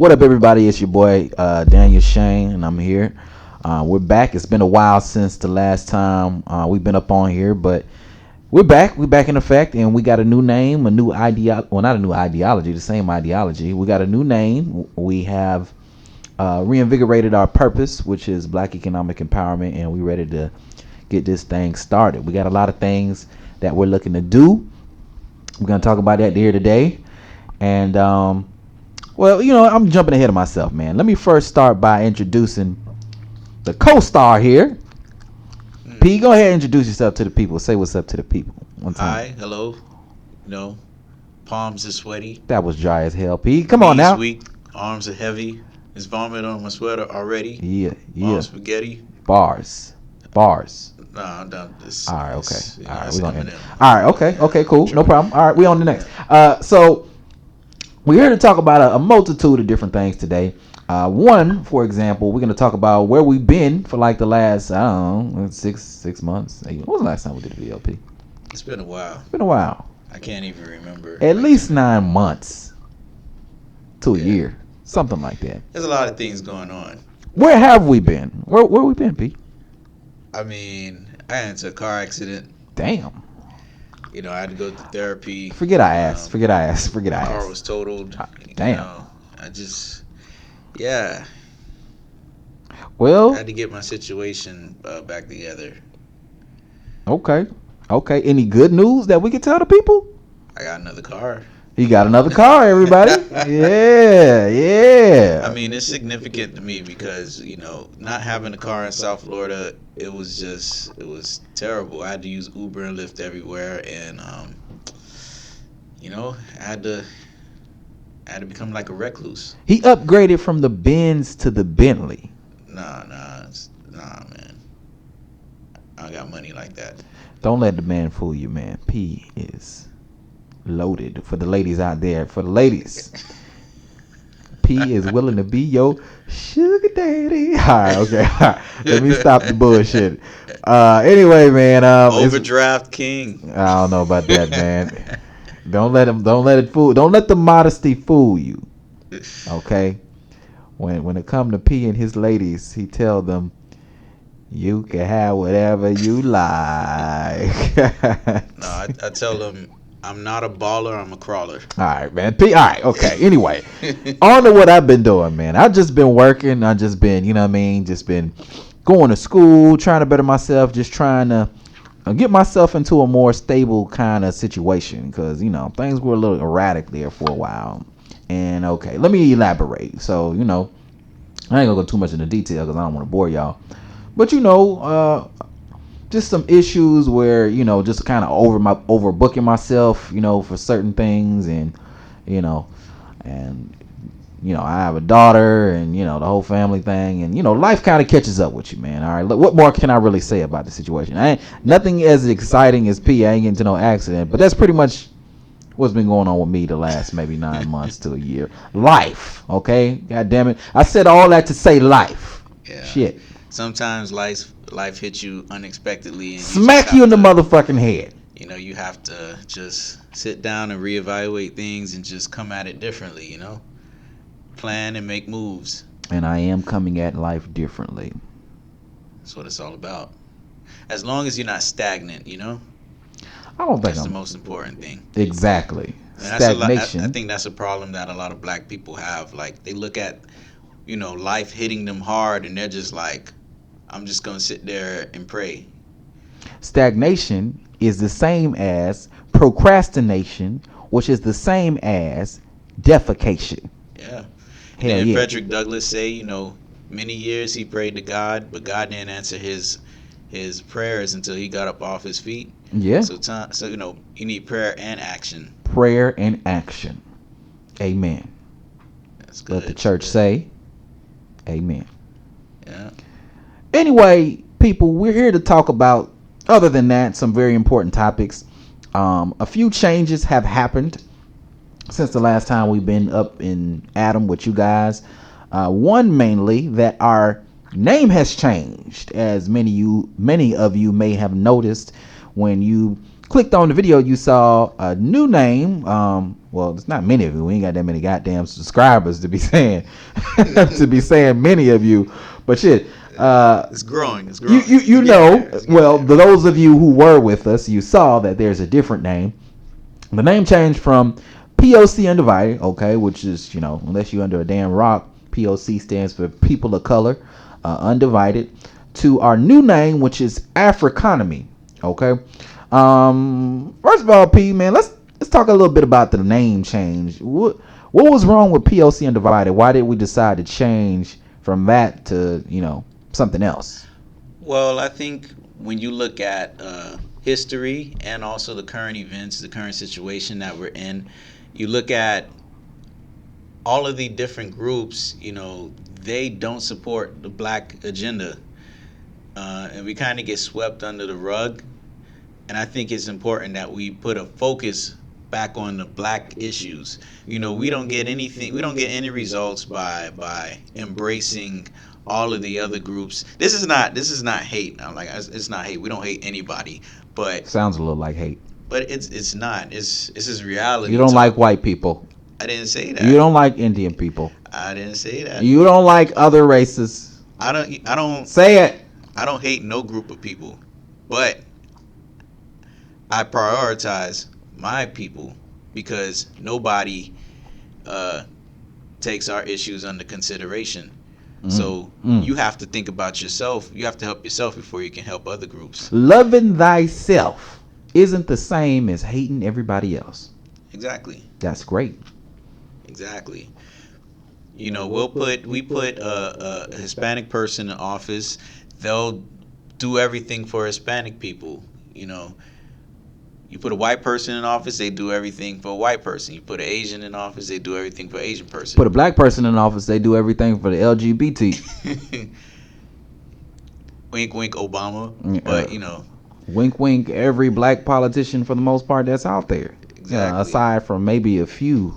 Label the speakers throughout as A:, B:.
A: What up, everybody? It's your boy Daniel Shane, and I'm here. We're back. It's been a while since the last time we've been up on here, but we're back. We're back in effect, and we got a new name, a new idea. Well, not a new ideology, the same ideology. We got a new name. We have reinvigorated our purpose, which is Black economic empowerment, and we're ready to get this thing started. We got a lot of things that we're looking to do. We're gonna talk about that here today, and well, I'm jumping ahead of myself, man. Let me first start by introducing the co-star here. P, go ahead and introduce yourself to the people. Say what's up to the people. One time.
B: Hi, hello. Palms are sweaty.
A: That was dry as hell, P. Come on now.
B: Weak, arms are heavy. There's vomit on my sweater already.
A: Yeah.
B: Spaghetti.
A: Bars.
B: No, I'm done.
A: All right, okay. All right, we're gonna end.
B: Eminem.
A: All right, okay, cool. No problem. All right, we on the next. So we're here to talk about a multitude of different things today. One, for example, we're going to talk about where we've been for like the last, I don't know, six months. When was the last time we did a VLP?
B: It's been a while.
A: It's been a while.
B: I can't even remember.
A: At least 9 months to a year. Something like that.
B: There's a lot of things going on.
A: Where have we been? Where we been, P?
B: I mean, I got into a car accident.
A: Damn.
B: I had to go to therapy.
A: Forget I asked.
B: My car was totaled.
A: Damn.
B: Yeah.
A: Well,
B: I had to get my situation back together.
A: Okay. Any good news that we can tell the people?
B: I got another car.
A: He got another car, everybody. Yeah.
B: I mean, it's significant to me because, not having a car in South Florida, it was terrible. I had to use Uber and Lyft everywhere, and, I had to become like a recluse.
A: He upgraded from the Benz to the Bentley.
B: Nah, man. I don't got money like that.
A: Don't let the man fool you, man. P is loaded. For the ladies out there, P is willing to be your sugar daddy. All right, okay. All right. Let me stop the bullshit. Anyway, man.
B: Overdraft king.
A: I don't know about that, man. Don't let the modesty fool you. Okay? When it come to P and his ladies, he tell them, you can have whatever you like.
B: No, I tell them, I'm not a baller, I'm a crawler.
A: All right, man. P, all right, okay. Anyway, on to what I've been doing, man. I've just been working. I've just been, just been going to school, trying to better myself, just trying to get myself into a more stable kind of situation because, things were a little erratic there for a while. And, okay, let me elaborate. So, I ain't going to go too much into detail because I don't want to bore y'all. But, just some issues where, just kind of overbooking myself, for certain things. And, I have a daughter and, the whole family thing. And, life kind of catches up with you, man. All right. Look, what more can I really say about the situation? Nothing as exciting as P. I ain't getting to no accident. But that's pretty much what's been going on with me the last maybe 9 months to a year. Life. Okay. God damn it. I said all that to say life.
B: Yeah.
A: Shit.
B: Sometimes life hits you unexpectedly. And
A: smack you in the motherfucking head.
B: You have to just sit down and reevaluate things and just come at it differently, Plan and make moves.
A: And I am coming at life differently.
B: That's what it's all about. As long as you're not stagnant,
A: I don't think
B: that's the most important thing.
A: Exactly.
B: And
A: Stagnation.
B: I think that's a problem that a lot of black people have. Like, they look at, life hitting them hard, and they're just like, I'm just going to sit there and pray.
A: Stagnation is the same as procrastination, which is the same as defecation.
B: Yeah.
A: Hell
B: and
A: yeah.
B: Frederick Douglass say, many years he prayed to God, but God didn't answer his prayers until he got up off his feet.
A: Yeah.
B: So you need prayer and action.
A: Prayer and action. Amen.
B: That's good.
A: Let the church say, amen.
B: Yeah.
A: Anyway, people, we're here to talk about, other than that, some very important topics. A few changes have happened since the last time we've been up in Adam with you guys. One mainly that our name has changed, as many of you may have noticed when you clicked on the video, you saw a new name. Well, it's not many of you. We ain't got that many goddamn subscribers to be saying to be saying many of you, but shit.
B: It's growing. It's
A: You
B: growing.
A: you, you
B: It's
A: know,
B: getting there. It's getting
A: well,
B: there.
A: those of you who were with us, you saw that there's a different name. The name changed from POC Undivided, okay, which is, unless you're under a damn rock, POC stands for People of Color, Undivided, to our new name, which is Africonomy, okay. First of all, P man, let's talk a little bit about the name change. What was wrong with POC Undivided? Why did we decide to change from that to something else?
B: Well, I think when you look at history and also the current events, the current situation that we're in, you look at all of the different groups, they don't support the black agenda. And we kind of get swept under the rug. And I think it's important that we put a focus back on the black issues. We don't get anything, we don't get any results by embracing all of the other groups. This is not hate. I'm like, it's not hate. We don't hate anybody, but
A: Sounds a little like hate.
B: it's not. It's just reality.
A: You don't
B: talk.
A: like white people.
B: I didn't say that.
A: You don't like Indian people.
B: I didn't say that.
A: You don't like other races.
B: I don't
A: Say it.
B: I don't hate no group of people, but I prioritize my people because nobody takes our issues under consideration. So you have to think about yourself. You have to help yourself before you can help other groups.
A: Loving thyself isn't the same as hating everybody else.
B: Exactly.
A: That's great.
B: Exactly. We put a Hispanic person in office. They'll do everything for Hispanic people. You put a white person in office, they do everything for a white person. You put an Asian in office, they do everything for an Asian person.
A: Put a black person in office, they do everything for the LGBT.
B: Wink, wink, Obama.
A: Yeah.
B: But
A: Wink, wink. Every black politician, for the most part, that's out there.
B: Exactly.
A: Aside from maybe a few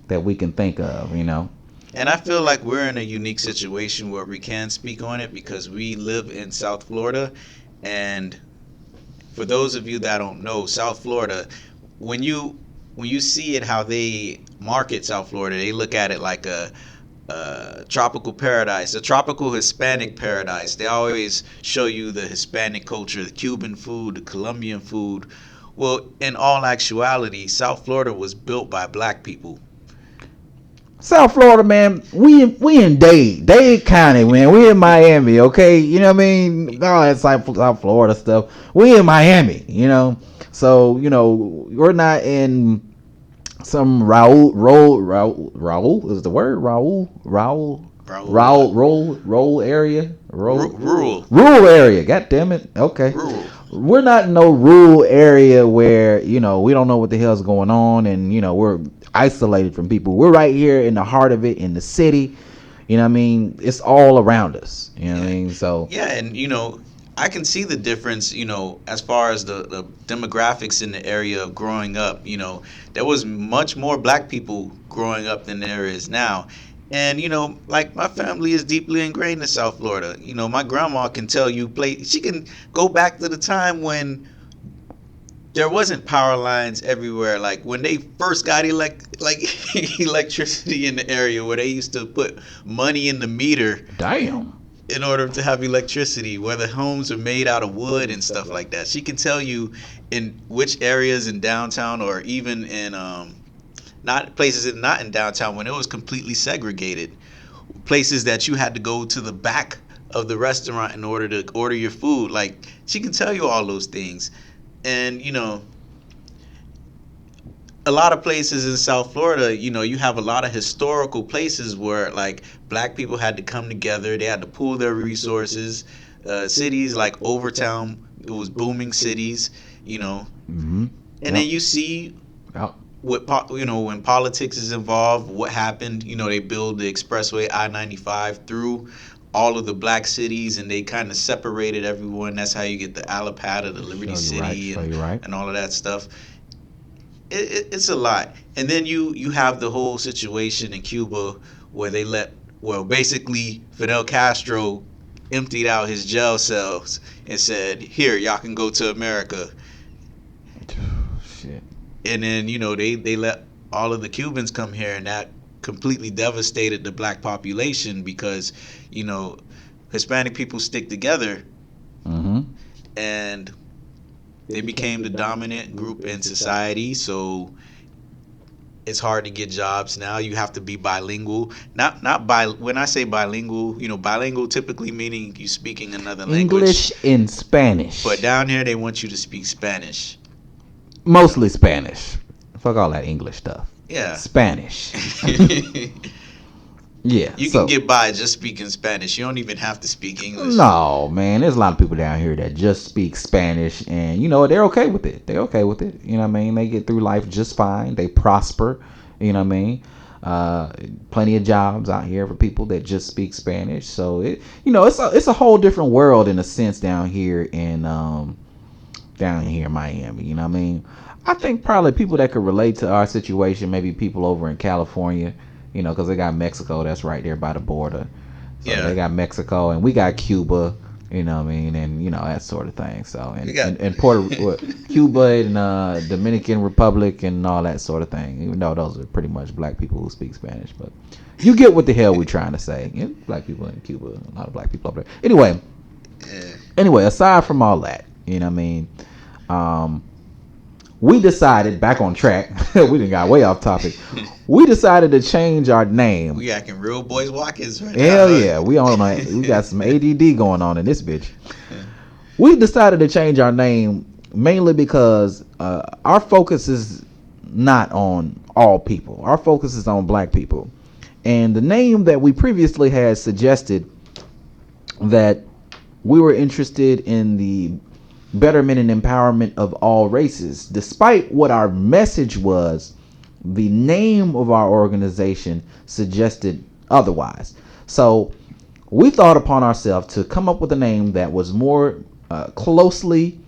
A: that we can think of.
B: And I feel like we're in a unique situation where we can speak on it because we live in South Florida. And for those of you that don't know, South Florida, when you see it how they market South Florida, they look at it like a tropical paradise, a tropical Hispanic paradise. They always show you the Hispanic culture, the Cuban food, the Colombian food. Well, in all actuality, South Florida was built by black people.
A: South Florida, man, we in Dade County, man. We in Miami, okay? You know what I mean? All that South Florida stuff. We in Miami, So, we're not in some Raul is the word? Raul area? Rural area. God damn it. Okay.
B: Rural.
A: We're not in no rural area where, we don't know what the hell's going on and, we're isolated from people. We're right here in the heart of it, in the city. You know what I mean? It's all around us. You know what I mean? So
B: yeah, and I can see the difference, as far as the demographics in the area of growing up. There was much more black people growing up than there is now. And, like my family is deeply ingrained in South Florida. My grandma can tell you, she can go back to the time when there wasn't power lines everywhere. Like when they first got electricity in the area where they used to put money in the meter.
A: Damn.
B: In order to have electricity, where the homes are made out of wood and stuff like that. She can tell you in which areas in downtown or even in not in downtown when it was completely segregated. Places that you had to go to the back of the restaurant in order to order your food. Like she can tell you all those things. And a lot of places in South Florida, you have a lot of historical places where like black people had to come together. They had to pool their resources. Cities like Overtown, it was booming cities,
A: Mm-hmm.
B: And then you see when politics is involved, what happened. They build the expressway I-95 through all of the black cities, and they kind of separated everyone. That's how you get the Allapattah, the Liberty City, and all of that stuff. It's a lot. And then you have the whole situation in Cuba where basically Fidel Castro emptied out his jail cells and said, here, y'all can go to America.
A: Shit.
B: And then they let all of the Cubans come here, and that completely devastated the black population because you know Hispanic people stick together,
A: Mm-hmm.
B: and they became the dominant group in society. So it's hard to get jobs now. You have to be bilingual. Not by when I say bilingual, bilingual typically meaning you speaking another language.
A: English and Spanish.
B: But down here they want you to speak Spanish.
A: Mostly Spanish. Fuck all that English stuff.
B: Yeah.
A: Spanish. Yeah.
B: You can get by just speaking Spanish. You don't even have to speak English.
A: No, man. There's a lot of people down here that just speak Spanish, and they're okay with it. They're okay with it. You know what I mean? They get through life just fine. They prosper. You know what I mean? Plenty of jobs out here for people that just speak Spanish. So it's a whole different world in a sense down here in Miami. You know what I mean? I think probably people that could relate to our situation, maybe people over in California. Because they got Mexico that's right there by the border. So
B: Yeah.
A: they got Mexico, and we got Cuba, you know what I mean, and that sort of thing. So and Cuba and Dominican Republic and all that sort of thing. Even though those are pretty much black people who speak Spanish, but you get what the hell we're trying to say. Black people in Cuba, a lot of black people over there. Anyway, aside from all that, you know what I mean. We decided, back on track, we done got way off topic. We decided to change our name.
B: We acting real boys Watkins right
A: Hell
B: now.
A: yeah, we got some ADD going on in this bitch. We decided to change our name mainly because our focus is not on all people. Our focus is on black people. And the name that we previously had suggested that we were interested in the betterment and empowerment of all races. Despite what our message was, the name of our organization suggested otherwise. So we thought upon ourselves to come up with a name that was more closely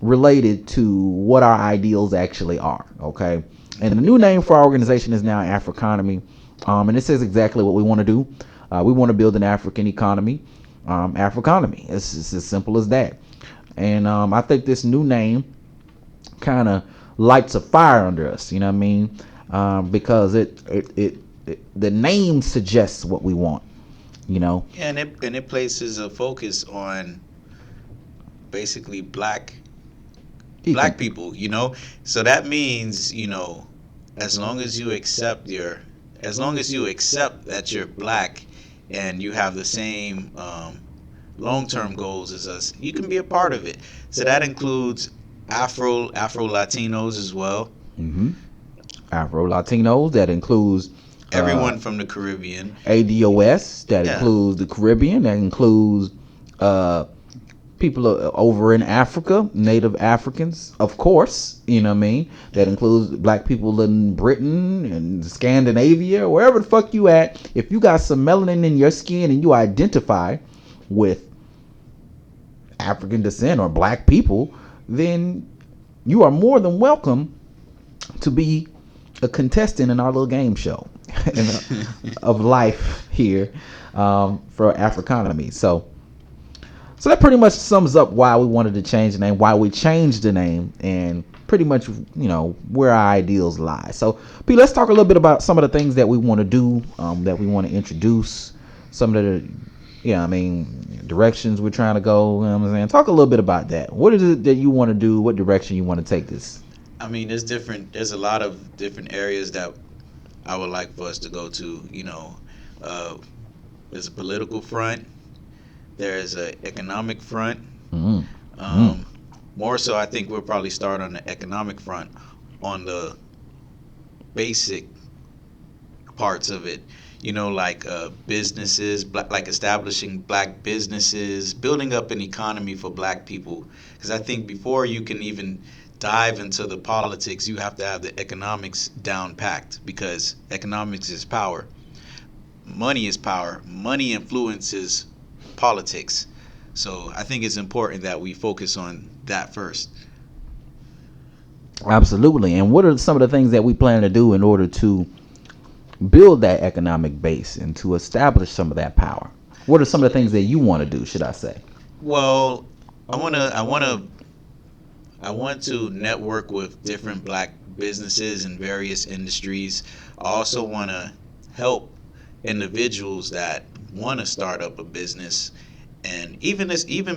A: related to what our ideals actually are. Okay, and the new name for our organization is now Africonomy, and it says exactly what we want to do. We want to build an African economy. Africonomy. It's as simple as that. And I think this new name kind of lights a fire under us, you know what I mean? Because the name suggests what we want,
B: Yeah, and it places a focus on basically black people, So that means, as long as you accept that you're black and you have the same long-term goals as us, you can be a part of it. So that includes Afro Latinos as well.
A: Mm-hmm. Afro Latinos, that includes
B: everyone from the Caribbean.
A: ADOS, that includes the Caribbean, that includes people over in Africa, Native Africans, of course, you know what I mean? That includes black people in Britain and Scandinavia, wherever the fuck you at. If you got some melanin in your skin and you identify with African descent or black people, then you are more than welcome to be a contestant in our little game show of life here for Africonomy. So that pretty much sums up why we wanted to change the name, why we changed the name, and pretty much where our ideals lie. So P, let's talk a little bit about some of the things that we want to do, that we want to introduce, some of the directions we're trying to go. You know what I'm saying? Talk a little bit about that. What is it that you want to do? What direction you want to take this?
B: I mean, there's a lot of different areas that I would like for us to go to. There's a political front. There's an economic front.
A: Mm-hmm.
B: More so, I think we'll probably start on the economic front, on the basic parts of it. Like businesses, like establishing black businesses, building up an economy for black people. Because I think before you can even dive into the politics, you have to have the economics down packed, because economics is power. Money is power. Money influences politics. So I think it's important that we focus on that first.
A: Absolutely. And what are some of the things that we plan to do in order to build that economic base and to establish some of that power? What are some of the things that you want to do, should I say?
B: Well, I want to I want to network with different black businesses in various industries. I also want to help individuals that want to start up a business, and even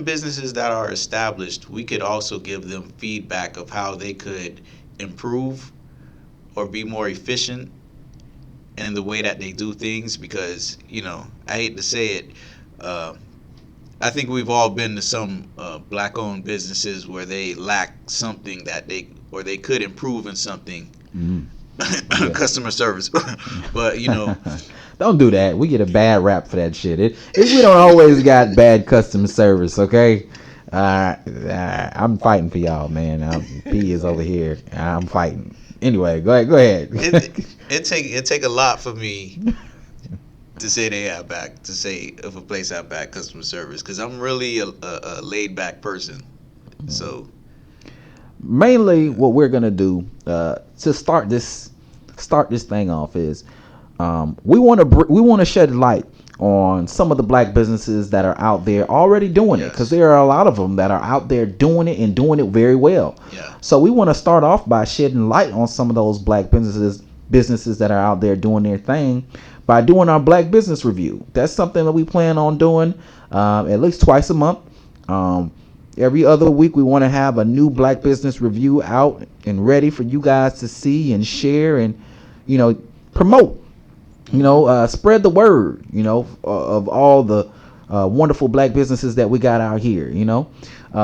B: businesses that are established, we could also give them feedback of how they could improve or be more efficient in the way that they do things. Because I hate to say it, uh, I think we've all been to some black-owned businesses where they lack something that they could improve in something.
A: Mm. Yeah.
B: Customer service. But
A: Don't do that. We get a bad rap for that shit. We don't always got bad customer service, okay? I'm fighting for y'all, man. P is over here. I'm fighting. Anyway, go ahead.
B: it take a lot for me to say to say if a place have bad customer service, because I'm really a laid back person. So
A: mainly what we're gonna do to start this thing off is we want to shed light on some of the black businesses that are out there already doing it, because there are a lot of them that are out there doing it and doing it very well.
B: Yeah.
A: So we want to start off by shedding light on some of those black businesses that are out there doing their thing by doing our Black Business Review. That's something that we plan on doing at least twice a month. Every other week we want to have a new Black Business Review out and ready for you guys to see and share and promote. Spread the word, of all the wonderful black businesses that we got out here,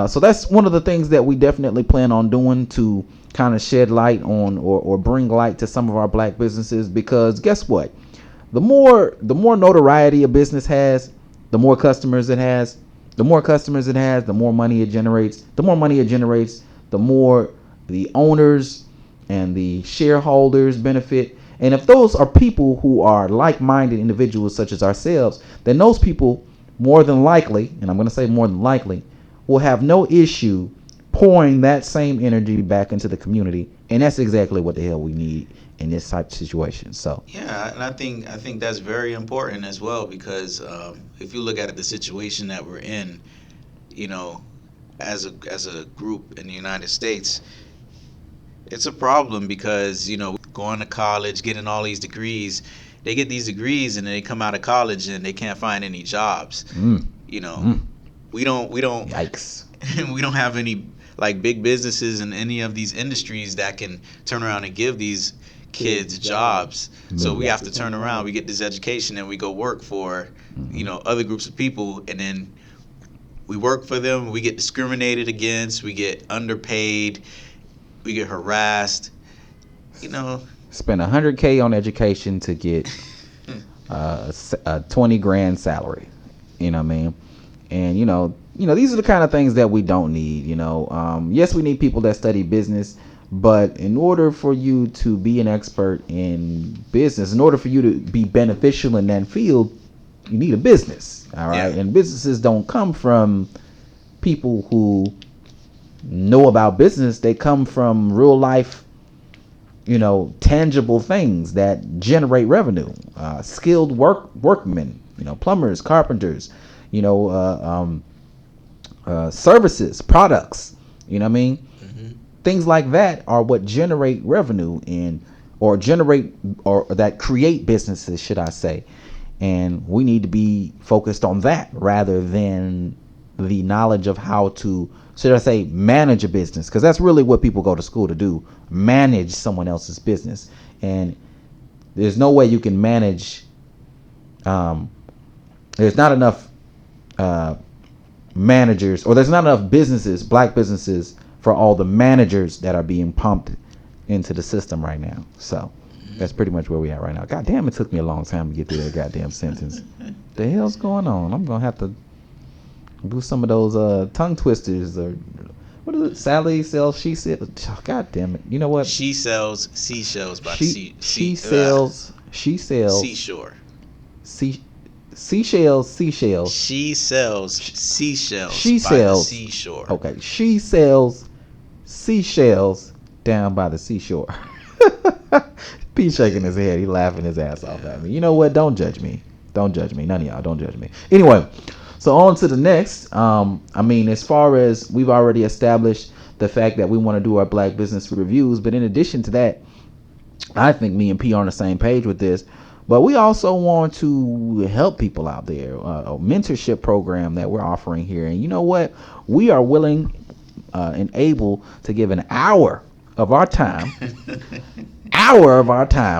A: so that's one of the things that we definitely plan on doing, to kind of shed light on or bring light to some of our black businesses. Because guess what? The more notoriety a business has, the more customers it has. The more customers it has, the more money it generates. The more money it generates, the more the owners and the shareholders benefit. And if those are people who are like-minded individuals such as ourselves, then those people more than likely, and I'm going to say more than likely, will have no issue pouring that same energy back into the community. And that's exactly what the hell we need in this type of situation. So
B: yeah, and I think that's very important as well, because if you look at the situation that we're in, as a group in the United States, it's a problem. Because going to college, getting all these degrees, they get these degrees and then they come out of college and they can't find any jobs. We don't
A: yikes.
B: we don't have any like big businesses in any of these industries that can turn around and give these kids jobs. So we have to turn around, we get this education, and we go work for other groups of people, and then we work for them, we get discriminated against, we get underpaid, we get harassed.
A: Spend $100K on education to get a 20 grand salary. You know what I mean? And these are the kind of things that we don't need. Yes, we need people that study business, but in order for you to be an expert in business, in order for you to be beneficial in that field, you need a business. All right. Yeah. And businesses don't come from people who know about business. They come from real life, tangible things that generate revenue. Skilled workmen, plumbers, carpenters, services, products. You know what I mean? Mm-hmm. Things like that are what generate revenue or that create businesses, should I say. And we need to be focused on that rather than the knowledge of how to, should I say, manage a business. Because that's really what people go to school to do, manage someone else's business. And there's no way you can manage, there's not enough managers, or there's not enough businesses, black businesses, for all the managers that are being pumped into the system right now. So that's pretty much where we at right now. God damn, it took me a long time to get through that goddamn sentence. The hell's going on? I'm gonna have to do some of those tongue twisters, or what is it? Sally sells, she sells. God damn it! You know what?
B: She sells seashells by
A: she sells
B: seashore.
A: Seashells.
B: She sells seashells.
A: She
B: by
A: sells
B: the seashore.
A: Okay, she sells seashells down by the seashore. Pete shaking his head. He laughing his ass off at me. You know what? Don't judge me. Don't judge me. None of y'all. Don't judge me. Anyway, so on to the next. As far as we've already established the fact that we want to do our Black business reviews. But in addition to that, I think me and P are on the same page with this. But we also want to help people out there. A mentorship program that we're offering here. And you know what? We are willing and able to give an hour of our time,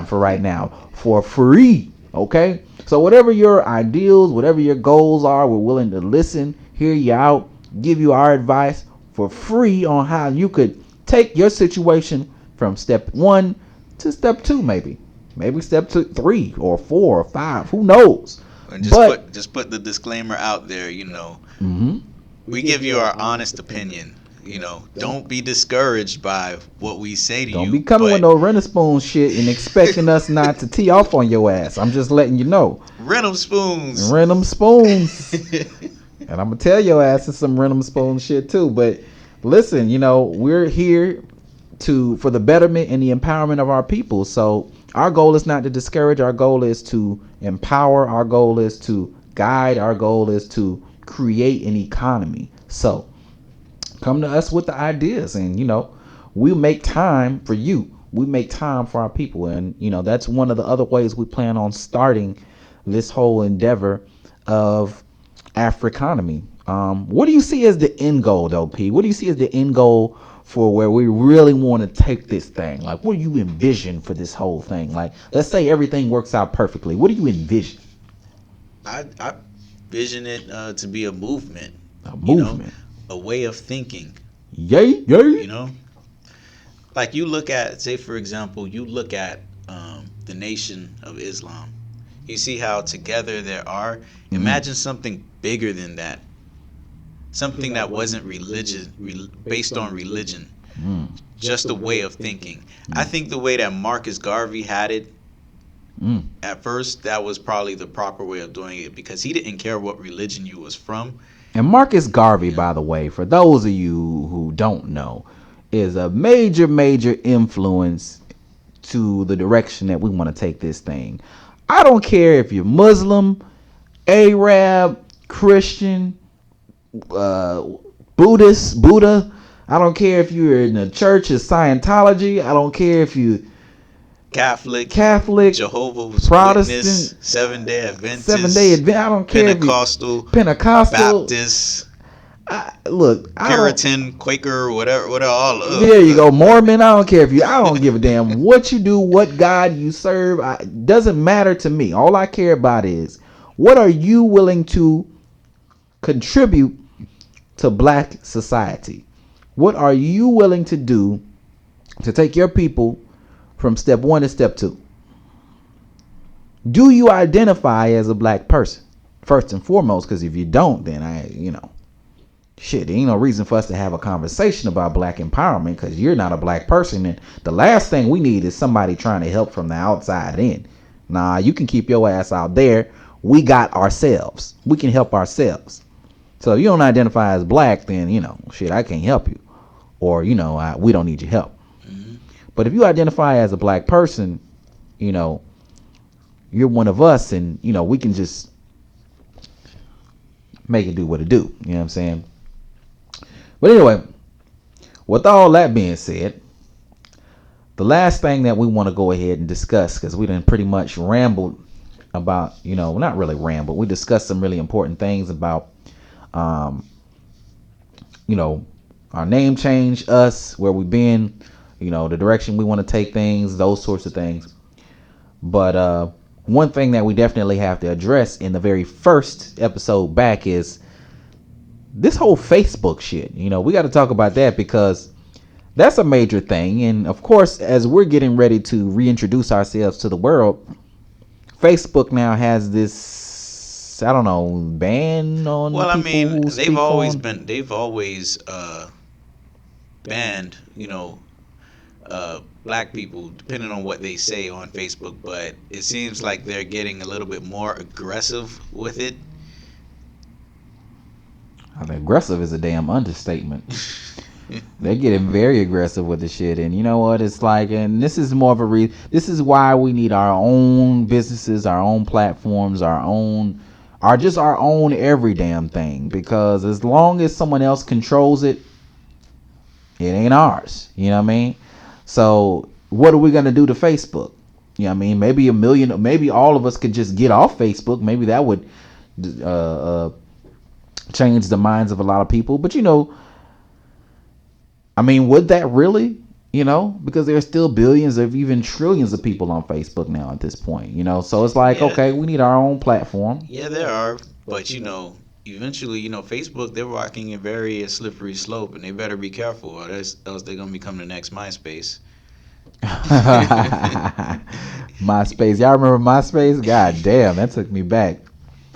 A: for right now, for free. Okay? So whatever your ideals, whatever your goals are, we're willing to listen, hear you out, give you our advice for free on how you could take your situation from step 1 to step 2, maybe step 2, 3 or 4 or 5, who knows.
B: And just put the disclaimer out there, we give you our honest opinion. Don't be discouraged by what we say to you.
A: Don't be coming with no rent spoon shit and expecting us not to tee off on your ass. I'm just letting you know.
B: Rent 'em spoons.
A: And I'm gonna tell your ass some rent 'em spoon shit too. But listen, we're here for the betterment and the empowerment of our people. So our goal is not to discourage. Our goal is to empower. Our goal is to guide. Our goal is to create an economy. So come to us with the ideas, and we make time for you. We make time for our people, and that's one of the other ways we plan on starting this whole endeavor of Africonomy. What do you see as the end goal, though, P? What do you see as the end goal for where we really want to take this thing? Like, what do you envision for this whole thing? Like, let's say everything works out perfectly. What do you envision?
B: I vision it to be a movement.
A: A movement.
B: A way of thinking.
A: Yay.
B: Like you look at, say for example, the Nation of Islam. You see how together there are. Imagine something bigger than that. Something that wasn't based on religion. Just a way of thinking. I think the way that Marcus Garvey had it, at first, that was probably the proper way of doing it, because he didn't care what religion you was from.
A: And Marcus Garvey, by the way, for those of you who don't know, is a major, major influence to the direction that we want to take this thing. I don't care if you're Muslim, Arab, Christian, Buddhist, Buddha. I don't care if you're in the Church of Scientology. I don't care if you Catholic,
B: Jehovah's
A: Protestant,
B: Witness, Seventh-day Adventist,
A: I don't care.
B: Pentecostal, Baptist. Puritan, Quaker, whatever all of.
A: There you go, Mormon. I don't care if I don't give a damn what you do, what God you serve. It doesn't matter to me. All I care about is what are you willing to contribute to Black society? What are you willing to do to take your people from step 1 to step 2? Do you identify as a Black person first and foremost? Because if you don't, then there ain't no reason for us to have a conversation about Black empowerment, because you're not a Black person. And the last thing we need is somebody trying to help from the outside in. Nah, you can keep your ass out there. We got ourselves. We can help ourselves. So if you don't identify as Black, then, I can't help you. Or, we don't need your help. But if you identify as a Black person, you're one of us, and, we can just make it do what it do. You know what I'm saying? But anyway, with all that being said, the last thing that we want to go ahead and discuss, because we done pretty much rambled about, not really rambled, we discussed some really important things about, our name change, us, where we've been, the direction we want to take things, those sorts of things. But one thing that we definitely have to address in the very first episode back is this whole Facebook shit. We got to talk about that, because that's a major thing. And of course, as we're getting ready to reintroduce ourselves to the world, Facebook now has this, ban on.
B: Well, they've always banned, Black people, depending on what they say on Facebook, but it seems like they're getting a little bit more aggressive with it.
A: I think aggressive is a damn understatement. They're getting very aggressive with the shit, and you know what? It's like, and this is more of a this is why we need our own businesses, our own platforms, our own every damn thing. Because as long as someone else controls it, It ain't ours. You know what I mean? So what are we gonna do to Facebook? You know what I mean? Maybe a million, maybe all of us could just get off Facebook. Maybe that would uh, uh, change the minds of a lot of people. But I mean, would that really? Because there's still billions of even trillions of people on Facebook now at this point. So it's like,
B: Yeah,
A: okay, we need our own platform.
B: yeah, there are, but eventually, Facebook, they're walking a very slippery slope, and they better be careful, or else they're gonna become the next MySpace.
A: MySpace, y'all remember MySpace? God damn, that took me back.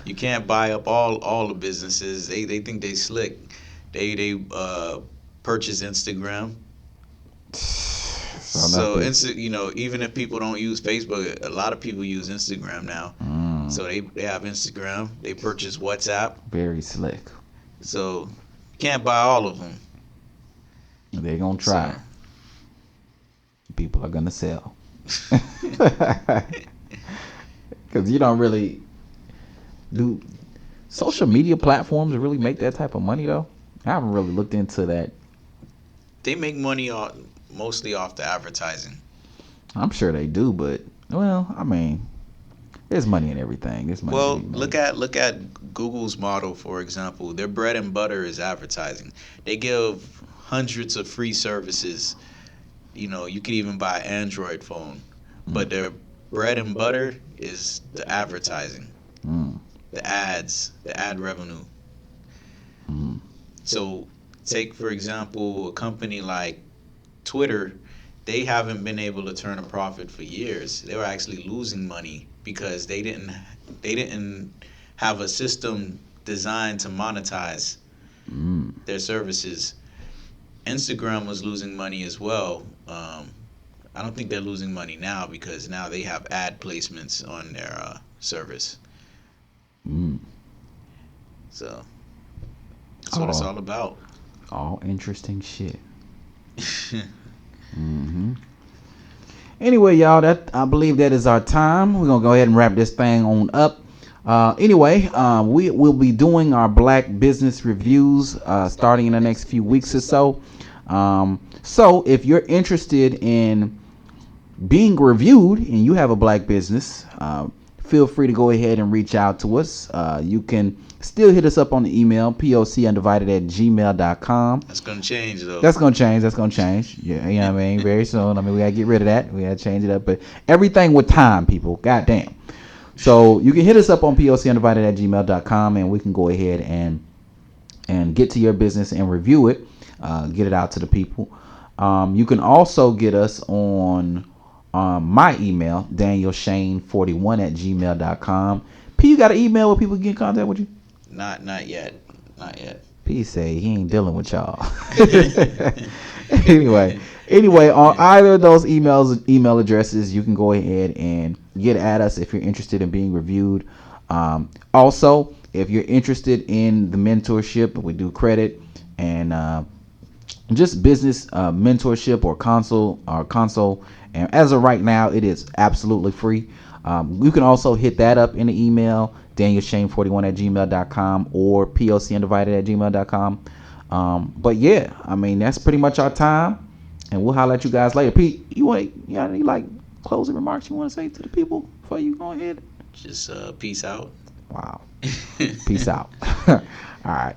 B: You can't buy up all the businesses. They think they slick. They purchase Instagram.
A: So
B: So
A: nothing.
B: even if people don't use Facebook, a lot of people use Instagram now. So they have Instagram. They purchase WhatsApp.
A: Very slick.
B: So you can't buy all of them.
A: They're gonna
B: So
A: try. People are gonna sell. Because you don't really do social media platforms really make that type of money though. I haven't really looked into that.
B: they make money mostly off the advertising.
A: I'm sure they do, but well, I mean, there's money in everything. There's money to
B: Well,
A: be
B: look
A: made.
B: at look at Google's model, for example. Their bread and butter is advertising. They give hundreds of free services. You can even buy an Android phone,
A: Mm,
B: but their bread and butter is the advertising,
A: mm,
B: the ads, the ad revenue.
A: mm,
B: So, take for example a company like Twitter. They haven't been able to turn a profit for years. They were actually losing money because they didn't have a system designed to monetize
A: mm.
B: their services. Instagram was losing money as well. I don't think they're losing money now because now they have ad placements on their service.
A: Mm.
B: So that's what it's
A: Oh,
B: all about.
A: all interesting shit. Hmm. Anyway, y'all, that I believe that is our time. We're gonna go ahead and wrap this thing on up. Anyway, we will be doing our Black business reviews starting in the next few weeks or so. So if you're interested in being reviewed and you have a Black business, feel free to go ahead and reach out to us. You can still hit us up on the email pocandivided@gmail.com.
B: That's gonna change though.
A: That's gonna change. That's gonna change. Yeah, you know what I mean. Very soon. I mean, we gotta get rid of that. We gotta change it up. But everything with time, people. Goddamn. So you can hit us up on pocandivided@gmail.com, and we can go ahead and get to your business and review it. Get it out to the people. You can also get us on my email, danielshane41@gmail.com. P, you got an email where people get in contact with you?
B: Not yet. Not yet.
A: P say he ain't dealing with y'all. anyway, on either of those email addresses, you can go ahead and get at us if you're interested in being reviewed. Also, if you're interested in the mentorship, we do credit and just business mentorship or console. And as of right now, it is absolutely free. You can also hit that up in the email, danielshane41@gmail.com or pocandivided@gmail.com. But yeah, I mean, that's pretty much our time. And we'll holler at you guys later. Pete, you got any like closing remarks you want to say to the people before you go ahead?
B: Just peace out.
A: Wow. Peace out. All right.